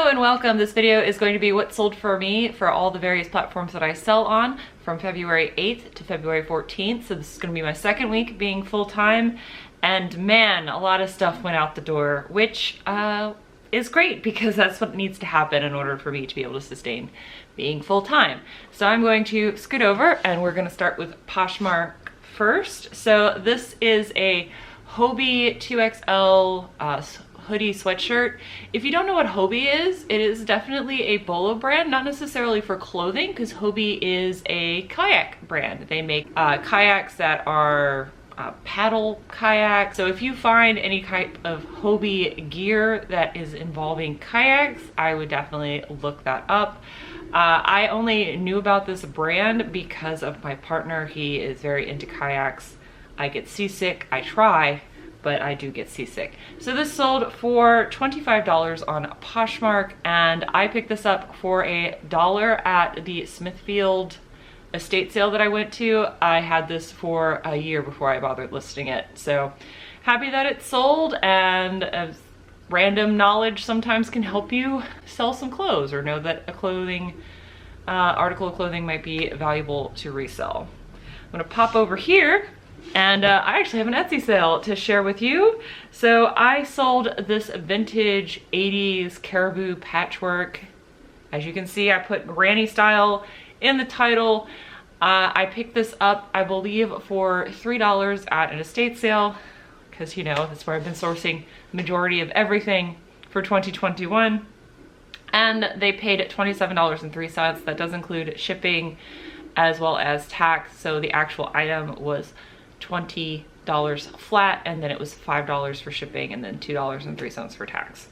Hello and welcome. This video is going to be what sold for me for all the various platforms that I sell on from February 8th to February 14th. So this is going to be my second week being full-time, and man, a lot of stuff went out the door, which is great because that's what needs to happen in order for me to be able to sustain being full-time. So I'm going to scoot over and we're going to start with Poshmark first. So this is a Hobie 2XL hoodie sweatshirt. If you don't know what Hobie is, it is definitely a bolo brand, not necessarily for clothing, because Hobie is a kayak brand. They make kayaks that are paddle kayaks. So if you find any type of Hobie gear that is involving kayaks, I would definitely look that up. I only knew about this brand because of my partner. He is very into kayaks. I get seasick. I try, but I do get seasick. So this sold for $25 on Poshmark, and I picked this up for $1 at the Smithfield estate sale that I went to. I had this for a year before I bothered listing it. So happy that it sold, and random knowledge sometimes can help you sell some clothes or know that a clothing article of clothing might be valuable to resell. I'm gonna pop over here. And I actually have an Etsy sale to share with you. So I sold this vintage 80s caribou patchwork. As you can see, I put granny style in the title. I picked this up, I believe, for $3 at an estate sale, because you know, that's where I've been sourcing the majority of everything for 2021. And they paid $27.03. That does include shipping as well as tax. So the actual item was $20 flat, and then it was $5 for shipping, and then $2.03 for tax.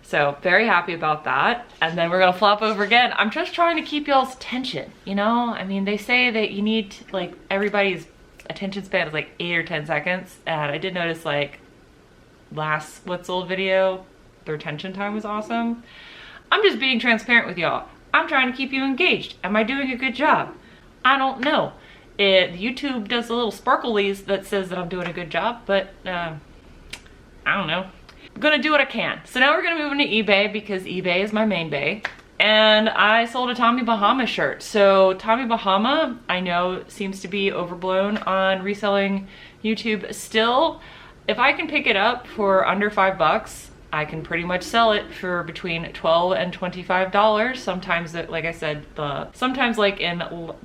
So very happy about that. And then we're gonna flop over again. I'm just trying to keep y'all's attention, you know? I mean, they say that you need to, like, everybody's attention span is like 8 or 10 seconds. And I did notice, like, last what sold video, their attention time was awesome. I'm just being transparent with y'all. I'm trying to keep you engaged. Am I doing a good job? I don't know. YouTube does a little sparklies that says that I'm doing a good job, but I don't know. I'm gonna do what I can. So now we're gonna move into eBay because eBay is my main bay. And I sold a Tommy Bahama shirt. So Tommy Bahama, I know, seems to be overblown on reselling YouTube still. If I can pick it up for under $5, I can pretty much sell it for between $12 and $25. Sometimes, like I said, sometimes like in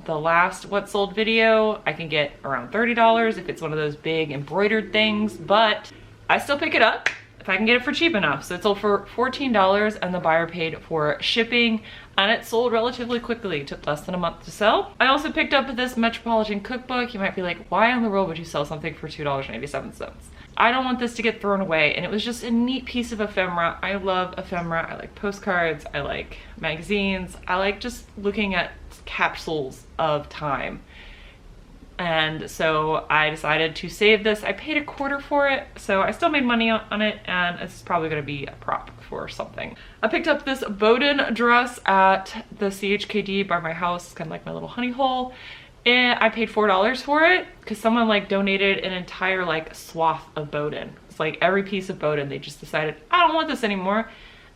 the last what sold video, I can get around $30 if it's one of those big embroidered things, but I still pick it up if I can get it for cheap enough. So it sold for $14 and the buyer paid for shipping, and it sold relatively quickly. It took less than a month to sell. I also picked up this Metropolitan cookbook. You might be like, why in the world would you sell something for $2.87? I don't want this to get thrown away, and it was just a neat piece of ephemera. I love ephemera. I like postcards. I like magazines. I like just looking at capsules of time. And so I decided to save this. I paid $0.25 for it, so I still made money on it, and it's probably gonna be a prop for something. I picked up this Bowden dress at the CHKD by my house. It's kind of like my little honey hole. And I paid $4 for it because someone like donated an entire like swath of Bowden. It's like every piece of Bowden. They just decided, I don't want this anymore.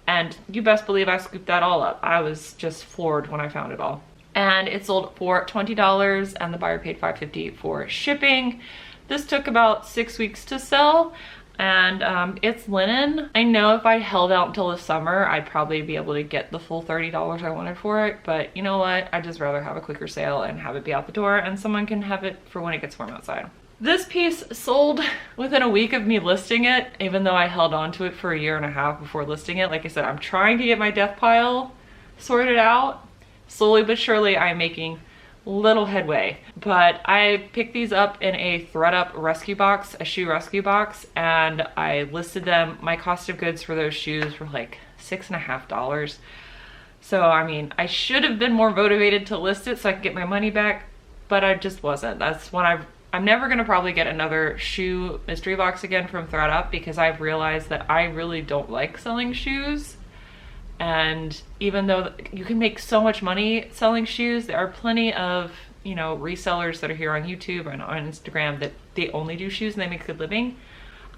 And you best believe I scooped that all up. I was just floored when I found it all. And it sold for $20 and the buyer paid $5.50 for shipping. This took about 6 weeks to sell. And it's linen. I know if I held out until the summer, I'd probably be able to get the full $30 I wanted for it, but you know what? I'd just rather have a quicker sale and have it be out the door, and someone can have it for when it gets warm outside. This piece sold within a week of me listing it, even though I held on to it for 1.5 years before listing it. Like I said, I'm trying to get my death pile sorted out. Slowly but surely, I'm making little headway, but I picked these up in a ThredUp rescue box, a shoe rescue box, and I listed them. My cost of goods for those shoes were like $6.50. So I mean, I should have been more motivated to list it so I could get my money back, but I just wasn't. That's when I'm never gonna probably get another shoe mystery box again from ThredUp, because I've realized that I really don't like selling shoes. And even though you can make so much money selling shoes, there are plenty of, you know, resellers that are here on YouTube and on Instagram that they only do shoes and they make a good living.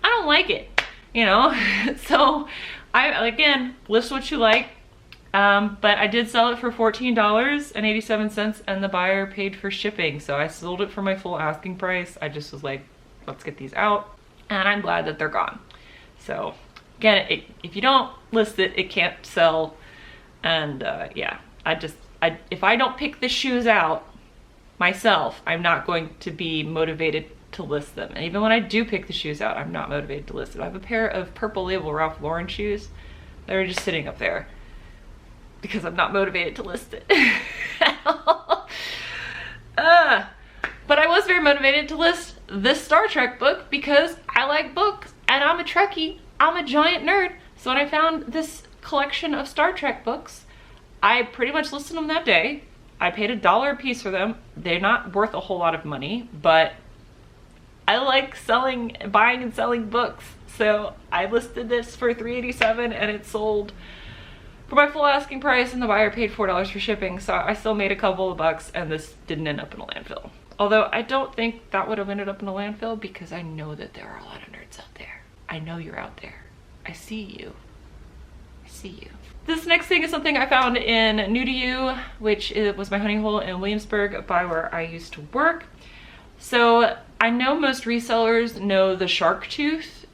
I don't like it, you know? So Again, list what you like. But I did sell it for $14.87 and the buyer paid for shipping. So I sold it for my full asking price. I just was like, let's get these out. And I'm glad that they're gone. So again, if you don't list it, it can't sell. And yeah, if I don't pick the shoes out myself, I'm not going to be motivated to list them. And even when I do pick the shoes out, I'm not motivated to list them. I have a pair of purple label Ralph Lauren shoes that are just sitting up there because I'm not motivated to list it. But I was very motivated to list this Star Trek book because I like books and I'm a Trekkie. I'm a giant nerd. So when I found this collection of Star Trek books, I pretty much listed them that day. I paid $1 a piece for them. They're not worth a whole lot of money, but I like buying and selling books. So I listed this for $3.87 and it sold for my full asking price and the buyer paid $4 for shipping. So I still made a couple of bucks and this didn't end up in a landfill. Although I don't think that would have ended up in a landfill because I know that there are a lot of nerds out there. I know you're out there. I see you. I see you. This next thing is something I found in New to You, which was my honey hole in Williamsburg by where I used to work. So I know most resellers know the shark tooth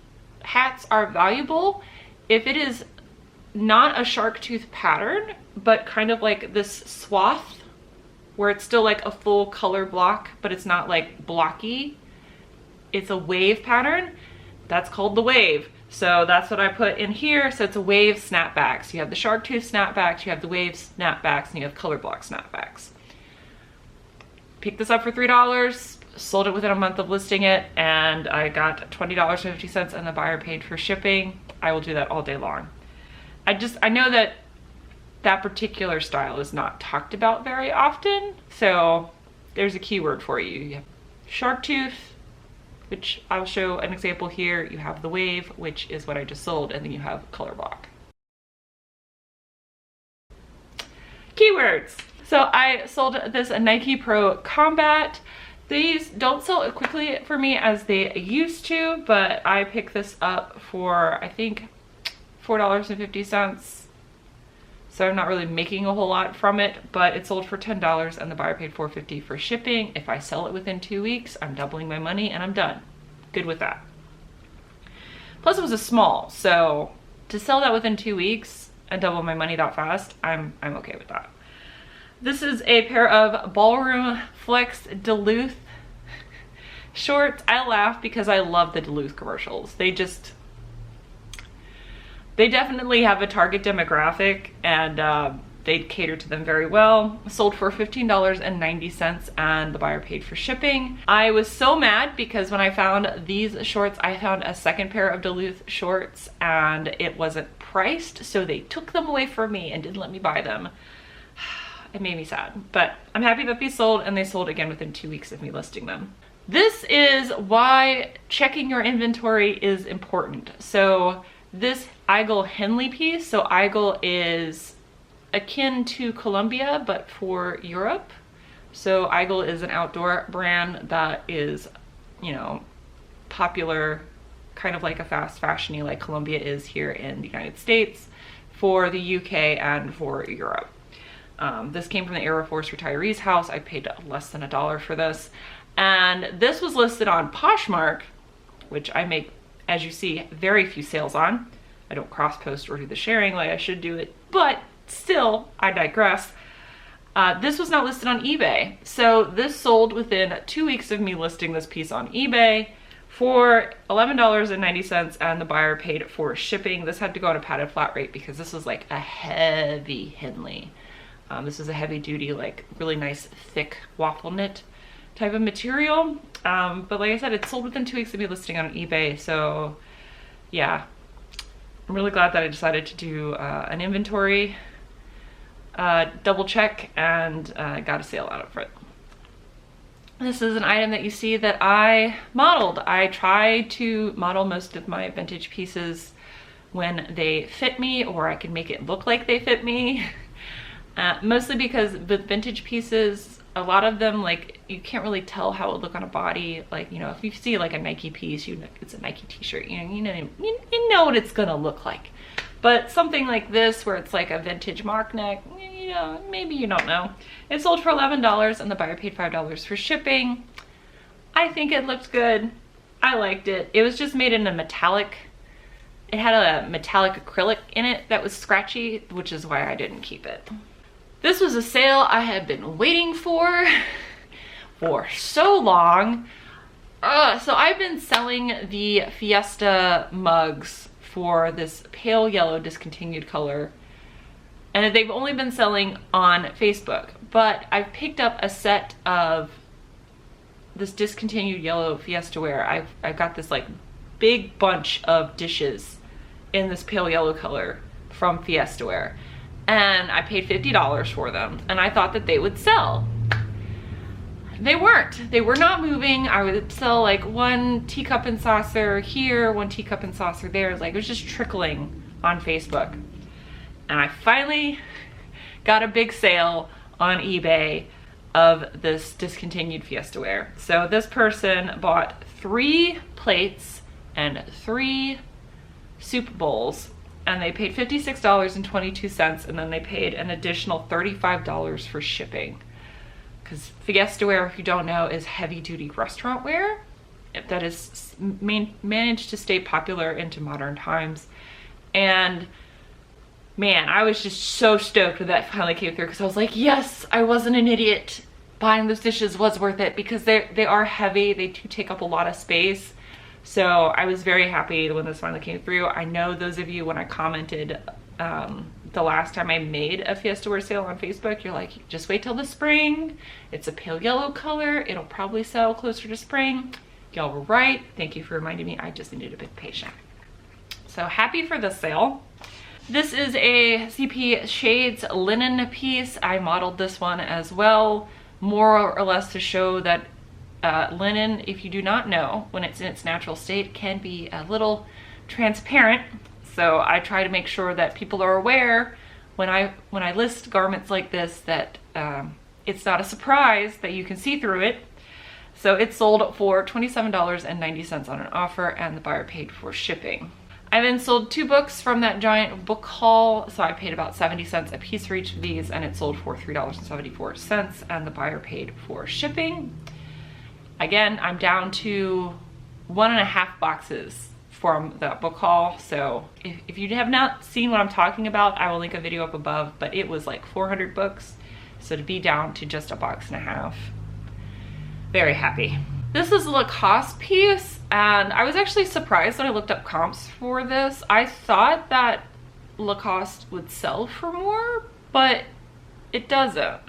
hats are valuable. If it is not a shark tooth pattern, but kind of like this swath where it's still like a full color block, but it's not like blocky, it's a wave pattern, that's called the wave. So that's what I put in here. So it's a wave snapback. So you have the shark tooth snapbacks, you have the wave snapbacks, and you have color block snapbacks. Picked this up for $3, sold it within a month of listing it, and I got $20.50 and the buyer paid for shipping. I will do that all day long. I know that that particular style is not talked about very often. So there's a keyword for you. You have shark tooth, which I'll show an example here. You have the wave, which is what I just sold, and then you have color block. Keywords. So I sold this Nike Pro Combat. These don't sell as quickly for me as they used to, but I picked this up for, I think, $4.50. So I'm not really making a whole lot from it, but it sold for $10 and the buyer paid $4.50 for shipping. If I sell it within 2 weeks, I'm doubling my money and I'm done. Good with that. Plus it was a small, so to sell that within 2 weeks and double my money that fast, I'm okay with that. This is a pair of Ballroom Flex Duluth shorts. I laugh because I love the Duluth commercials. They definitely have a target demographic and they cater to them very well. Sold for $15.90 and the buyer paid for shipping. I was so mad because when I found these shorts, I found a second pair of Duluth shorts and it wasn't priced, so they took them away from me and didn't let me buy them. It made me sad, but I'm happy that these sold, and they sold again within 2 weeks of me listing them. This is why checking your inventory is important. So this Eigel Henley piece, so Eigel is akin to Columbia, but for Europe. So Eigel is an outdoor brand that is, you know, popular, kind of like a fast fashion-y like Columbia is here in the United States, for the UK and for Europe. This came from the Air Force Retirees House. I paid less than $1 for this. And this was listed on Poshmark, which I make, as you see, very few sales on. I don't cross post or do the sharing like I should do it, but still, I digress. This was not listed on eBay. So this sold within 2 weeks of me listing this piece on eBay for $11.90 and the buyer paid for shipping. This had to go on a padded flat rate because this was like a heavy Henley. This is a heavy duty, like really nice thick waffle knit type of material. But like I said, it sold within 2 weeks of me listing on eBay. So yeah, I'm really glad that I decided to do an inventory double check and got a sale out of it. This is an item that you see that I modeled. I try to model most of my vintage pieces when they fit me, or I can make it look like they fit me. Mostly because with vintage pieces, a lot of them, like, you can't really tell how it would look on a body. Like, you know, if you see like a Nike piece, you know it's a Nike t-shirt, you know what it's gonna look like. But something like this, where it's like a vintage mock neck, you know, maybe you don't know. It sold for $11 and the buyer paid $5 for shipping. I think it looked good. I liked it. It was just made in a metallic, it had a metallic acrylic in it that was scratchy, which is why I didn't keep it. This was a sale I had been waiting for so long. So I've been selling the Fiesta mugs for this pale yellow discontinued color, and they've only been selling on Facebook, but I've picked up a set of this discontinued yellow Fiestaware. I've got this like big bunch of dishes in this pale yellow color from Fiestaware, and I paid $50 for them, and I thought that they would sell. They weren't. They were not moving. I would sell like one teacup and saucer here, one teacup and saucer there. Like, it was just trickling on Facebook. And I finally got a big sale on eBay of this discontinued Fiestaware. So this person bought 3 plates and 3 soup bowls, and they paid $56.22, and then they paid an additional $35 for shipping. Because Fiestaware, if you don't know, is heavy-duty restaurant wear that has managed to stay popular into modern times. And man, I was just so stoked when that finally came through, because I was like, yes, I wasn't an idiot. Buying those dishes was worth it, because they are heavy. They do take up a lot of space. So I was very happy when this finally came through. I know those of you, when I commented the last time I made a Fiestaware sale on Facebook, you're like, just wait till the spring. It's a pale yellow color. It'll probably sell closer to spring. Y'all were right. Thank you for reminding me. I just needed a bit patient. So happy for this sale. This is a CP Shades linen piece. I modeled this one as well, more or less to show that linen, if you do not know, when it's in its natural state, can be a little transparent. So I try to make sure that people are aware when I list garments like this that it's not a surprise that you can see through it. So it sold for $27.90 on an offer, and the buyer paid for shipping. I then sold 2 books from that giant book haul, so I paid about 70 cents a piece for each of these, and it sold for $3.74, and the buyer paid for shipping. Again, I'm down to 1.5 boxes from the book haul, so if you have not seen what I'm talking about, I will link a video up above, but it was like 400 books, so to be down to just 1.5 boxes, very happy. This is a La-COSTe piece, and I was actually surprised when I looked up comps for this. I thought that La-COSTe would sell for more, but it doesn't.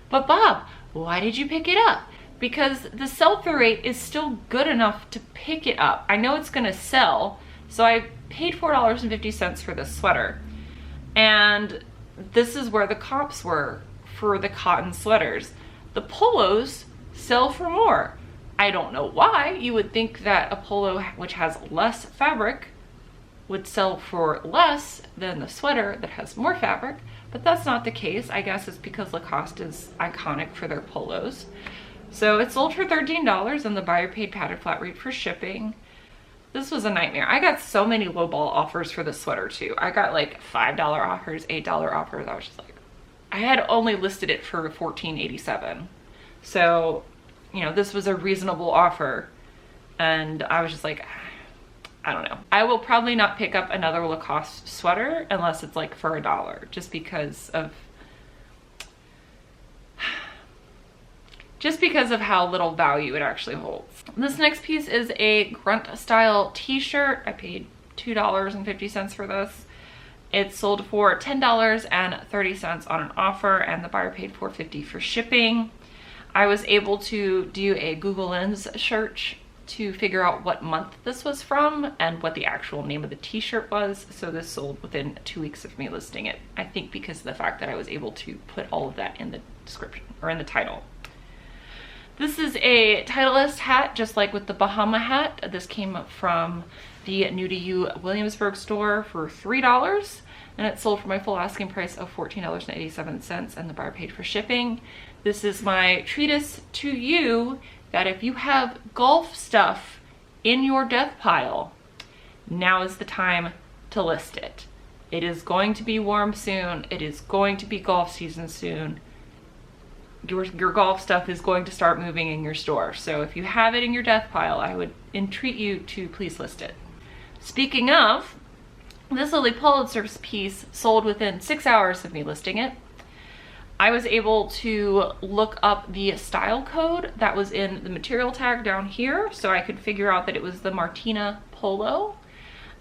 But Bob, why did you pick it up? Because the sell-through rate is still good enough to pick it up. I know it's gonna sell, so I paid $4.50 for this sweater. And this is where the comps were for the cotton sweaters. The polos sell for more. I don't know why. You would think that a polo which has less fabric would sell for less than the sweater that has more fabric, but that's not the case. I guess it's because La-COSTe is iconic for their polos. So it sold for $13, and the buyer paid padded flat rate for shipping. This was a nightmare. I got so many lowball offers for this sweater too. I got like $5 offers, $8 offers. I was just like, I had only listed it for $14.87. So, you know, this was a reasonable offer, and I was just like, I don't know. I will probably not pick up another La-COSTe sweater unless it's like for $1, just because of how little value it actually holds. This next piece is a grunt style t-shirt. I paid $2.50 for this. It sold for $10.30 on an offer, and the buyer paid $4.50 for shipping. I was able to do a Google Lens search to figure out what month this was from and what the actual name of the t-shirt was. So this sold within 2 weeks of me listing it. I think because of the fact that I was able to put all of that in the description or in the title. This is a Titleist hat, just like with the Bahama hat. This came from the New to You Williamsburg store for $3, and it sold for my full asking price of $14.87, and the buyer paid for shipping. This is my treatise to you that if you have golf stuff in your death pile, now is the time to to list it. It is going to be warm soon. It is going to be golf season soon. Your golf stuff is going to start moving in your store. So if you have it in your death pile, I would entreat you to please list it. Speaking of, this Lily Pulitzer's piece sold within 6 hours of me listing it. I was able to look up the style code that was in the material tag down here, so I could figure out that it was the Martina Polo.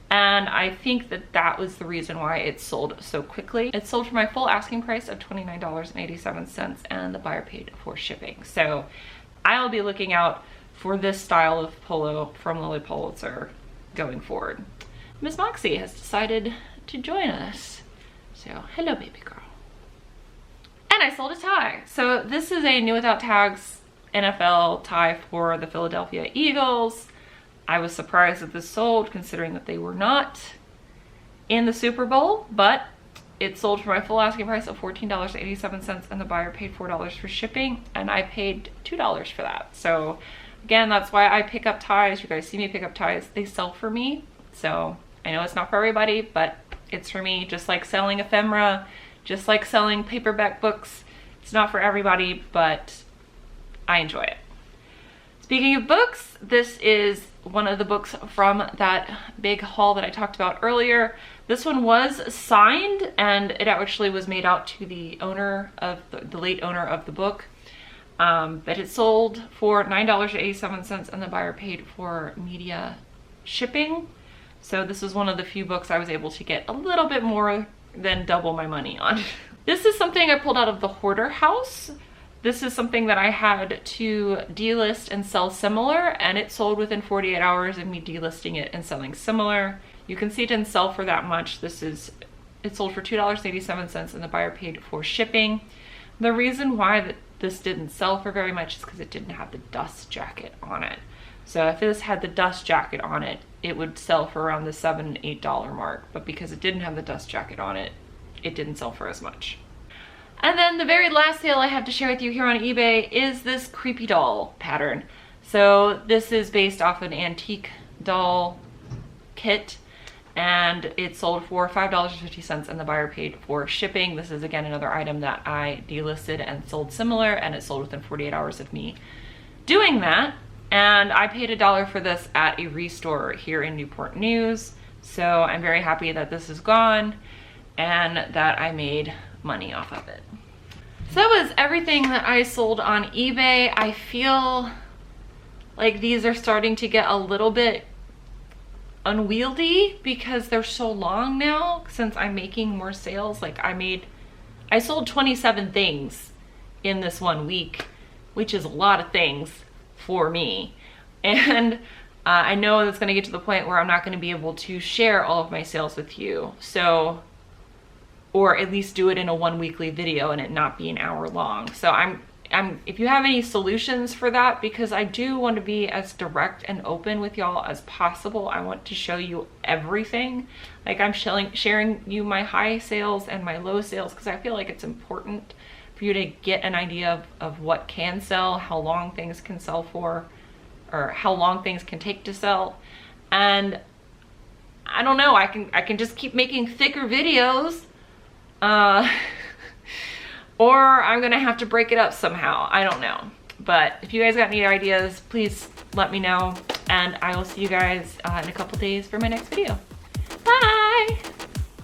And I think that that was the reason why it sold so quickly. It sold for my full asking price of $29.87, and the buyer paid for shipping. So I'll be looking out for this style of polo from Lily Pulitzer going forward. Miss Moxie has decided to join us. So hello, baby girl. And I sold a tie. So this is a new without tags NFL tie for the Philadelphia Eagles. I was surprised that this sold, considering that they were not in the Super Bowl, but it sold for my full asking price of $14.87, and the buyer paid $4 for shipping, and I paid $2 for that. So again, that's why I pick up ties. You guys see me pick up ties. They sell for me. So I know it's not for everybody, but it's for me. Just like selling ephemera, just like selling paperback books. It's not for everybody, but I enjoy it. Speaking of books, this is one of the books from that big haul that I talked about earlier. This one was signed, and it actually was made out to the owner of the late owner of the book. But it sold for $9.87, and the buyer paid for media shipping. So this is one of the few books I was able to get a little bit more than double my money on. This is something I pulled out of the Hoarder House. This is something that I had to delist and sell similar, and it sold within 48 hours of me delisting it and selling similar. You can see it didn't sell for that much. It sold for $2.87, and the buyer paid for shipping. The reason why this didn't sell for very much is because it didn't have the dust jacket on it. So if this had the dust jacket on it, it would sell for around the $7, $8 mark. But because it didn't have the dust jacket on it, it didn't sell for as much. And then the very last sale I have to share with you here on eBay is this creepy doll pattern. So this is based off an antique doll kit, and it sold for $5.50, and the buyer paid for shipping. This is again another item that I delisted and sold similar, and it sold within 48 hours of me doing that. And I paid $1 for this at a restore here in Newport News. So I'm very happy that this is gone and that I made money off of it. So that was everything that I sold on eBay. I feel like these are starting to get a little bit unwieldy because they're so long now since I'm making more sales. Like I sold 27 things in this 1 week, which is a lot of things for me. And I know it's going to get to the point where I'm not going to be able to share all of my sales with you. So, or at least do it in a 1 weekly video and it not be an hour long. So if you have any solutions for that, because I do want to be as direct and open with y'all as possible. I want to show you everything. Like I'm sharing you my high sales and my low sales, because I feel like it's important for you to get an idea of what can sell, how long things can sell for, or how long things can take to sell. And I don't know, I can just keep making thicker videos, or I'm gonna have to break it up somehow. I don't know. But if you guys got any ideas, please let me know, and I will see you guys in a couple days for my next video. Bye!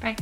Bye.